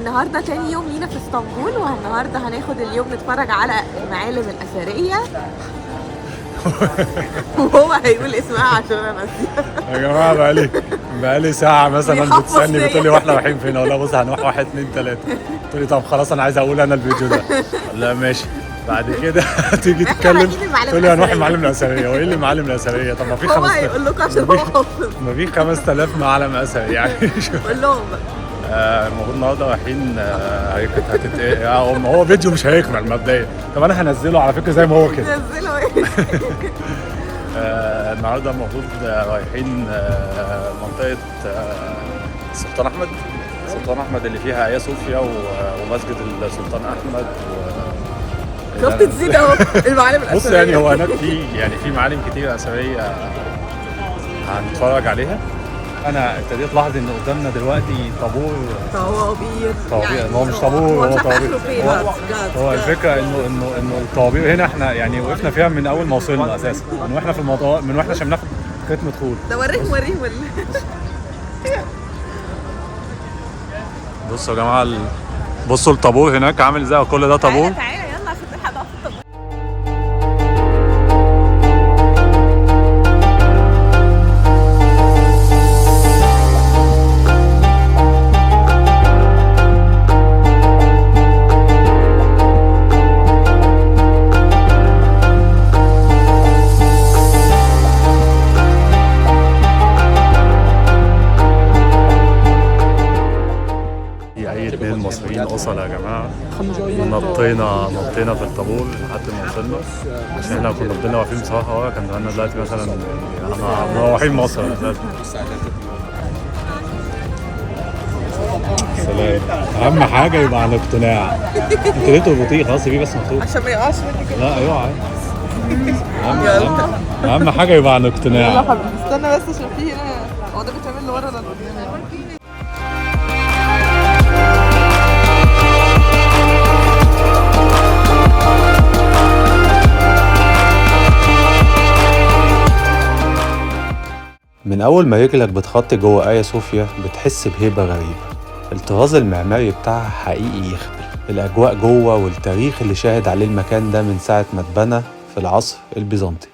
النهارده تاني يوم لينا في اسطنبول، والنهارده هناخد اليوم نتفرج على المعالم الأثرية وهو هيقول اسمها عشان انا ناسيه. يا جماعه بقالي ساعه مثلا بيحفظ بتسالني فيا. بتقول لي واحنا رايحين فين؟ اقول لها بص هنروح 1 2 3. تقول لي طب خلاص انا عايز اقول انا الفيديو ده. لا ماشي. بعد كده تيجي احنا تتكلم رايحين المعالم تقول لي هنروح الأثرية. المعالم الاثريه. وايه اللي المعالم الاثريه؟ طب ما في هو هيقول لكم عشان هو حافظ. ما في 5000 معلم اثري يعني. قول لهم بقى. المفروض النهارده رايحين هو فيديو مش هيكمل مبدئيا. طب انا هنزله على فكره زي ما هو كده. نزلوا ايه؟ النهارده المفروض رايحين منطقه السلطان احمد. سلطان احمد اللي فيها ايا صوفيا ومسجد السلطان احمد شفت تزيد اهو المعالم الأثرية. بص يعني هو هناك في معالم كتير اثريه هنتفرج عليها. انا ابتديت لاحظ ان قدامنا دلوقتي طوابير يعني هو مش طابور، هو مش طوابير. اخره فين. هو الفكره انه الطوابير هنا احنا يعني وقفنا فيها من اول ما وصلنا اساسا، من واحنا في المطار، من واحنا عشان ناخد ختم دخول. ده وريهم بصوا يا جماعه بصوا الطابور هناك عامل ازاي، وكل ده طابور. تعالى يلا عشان تلحق بقى في الطابور. المصريين اصلا يا جماعه نطينا في الطابور لحد ما وصلنا، عشان احنا كنا فضلنا واقفين بصراحه ورا. كان زماننا دلوقتي مثلا احنا مروحين مصر اساسا. سلام. اهم حاجه يبقى عن اقتناع. انت ليه تربطيه؟ خلاص سيبيه بس مفتوح عشان ما يقعش مني كده. لا اوعى. اهم حاجه يبقى عن اقتناع. يلا حبيبي استنى بس عشان في هنا هو ده بيتعمل لورا ولا لقدام؟ من أول ما رجلك بتخطي جوه آيا صوفيا بتحس بهيبة غريبة. الطراز المعماري بتاعها حقيقي يخبل. الأجواء جوه والتاريخ اللي شاهد عليه المكان ده من ساعة ما اتبنى في العصر البيزنطي.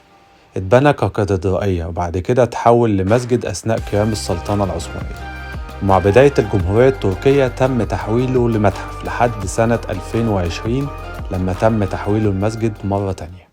اتبنى ككاتدرائية وبعد كده اتحول لمسجد أثناء قيام السلطنة العثمانية. ومع بداية الجمهورية التركية تم تحويله لمتحف لحد سنة 2020 لما تم تحويله المسجد مرة تانية.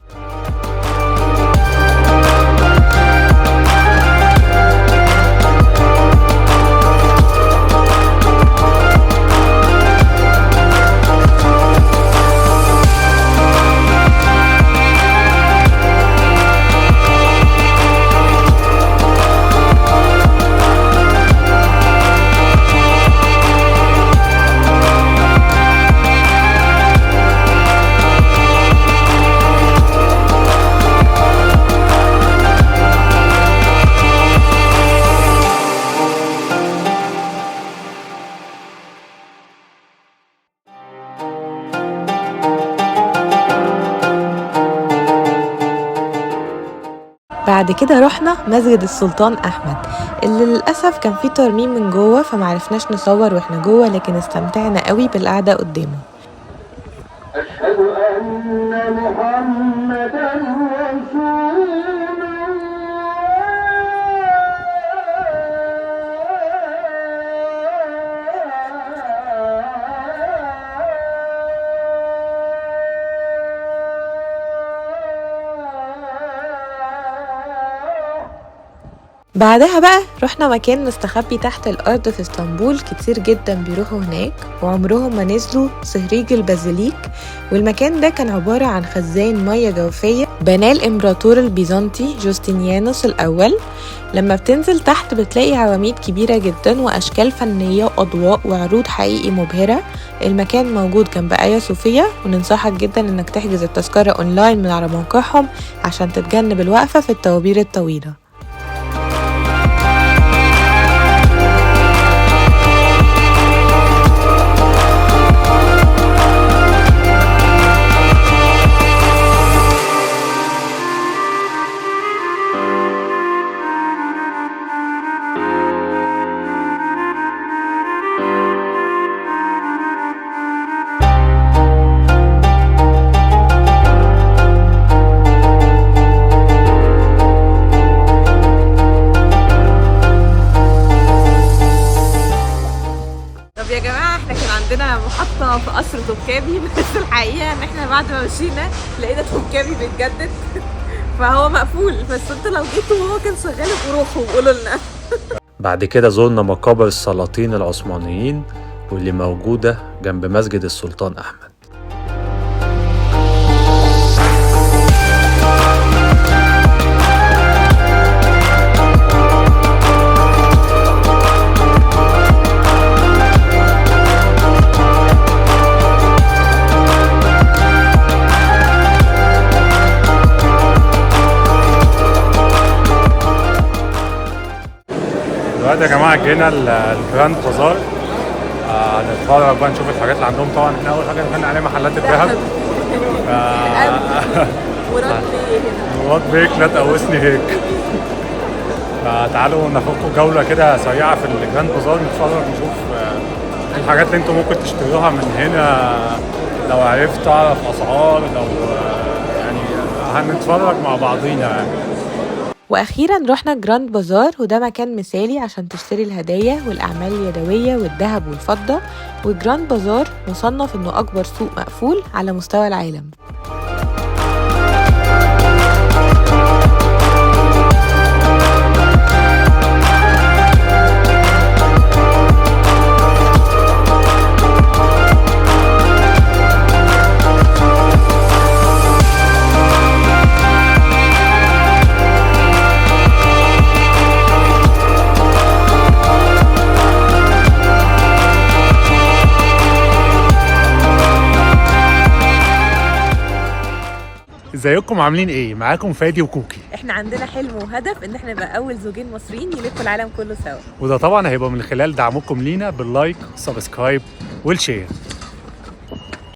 بعد كده رحنا مسجد السلطان أحمد اللي للأسف كان فيه ترميم من جوه فمعرفناش نصور واحنا جوه، لكن استمتعنا قوي بالقعدة قدامه. أشهد أن محمدًا رسول بعدها بقى رحنا مكان مستخبي تحت الأرض في اسطنبول، كتير جدا بيروحوا هناك وعمرهم ما نزلوا، صهريج البازيليك. والمكان ده كان عبارة عن خزان مية جوفية بناه الإمبراطور البيزنطي جوستنيانوس الأول. لما بتنزل تحت بتلاقي عواميد كبيرة جدا وأشكال فنية وأضواء وعروض حقيقي مبهرة. المكان موجود جنب آيا صوفيا، وننصحك جدا إنك تحجز التذكرة أونلاين من على موقعهم عشان تتجنب الوقفة في الطوابير الطويلة. جماعه احنا كان عندنا محطه في قصر توبكابي، بس الحقيقه ان احنا بعد ما مشينا لقينا توبكابي بيتجدد فهو مقفول، بس انتوا لو جيتوا وهو كان شغال بروحوا وقولوا لنا. بعد كده زورنا مقابر السلاطين العثمانيين واللي موجودة جنب مسجد السلطان أحمد. دلوقتي يا جماعه جينا الجراند بازار، هنتفرج بقى نشوف الحاجات اللي عندهم. طبعا احنا اول حاجه دخلنا عليها محلات الذهب. مراد بيك لا تقوسني هيك. فتعالوا ناخدكم جوله كده سريعه في الجراند بازار، نتفرج نشوف الحاجات اللي انتم ممكن تشتروها من هنا لو عرفت تعرف اسعار، لو يعني هنتفرج مع بعضينا يعني. واخيرا رحنا جراند بازار، وده مكان مثالي عشان تشتري الهدايا والاعمال اليدويه والذهب والفضه. وجراند بازار مصنف انه اكبر سوق مقفول على مستوى العالم. ازيكم عاملين ايه؟ معاكم فادي وكوكي. احنا عندنا حلم وهدف ان احنا نبقى اول زوجين مصريين يلفوا العالم كله سوا، وده طبعا هيبقى من خلال دعمكم لينا باللايك والسبسكرايب والشير.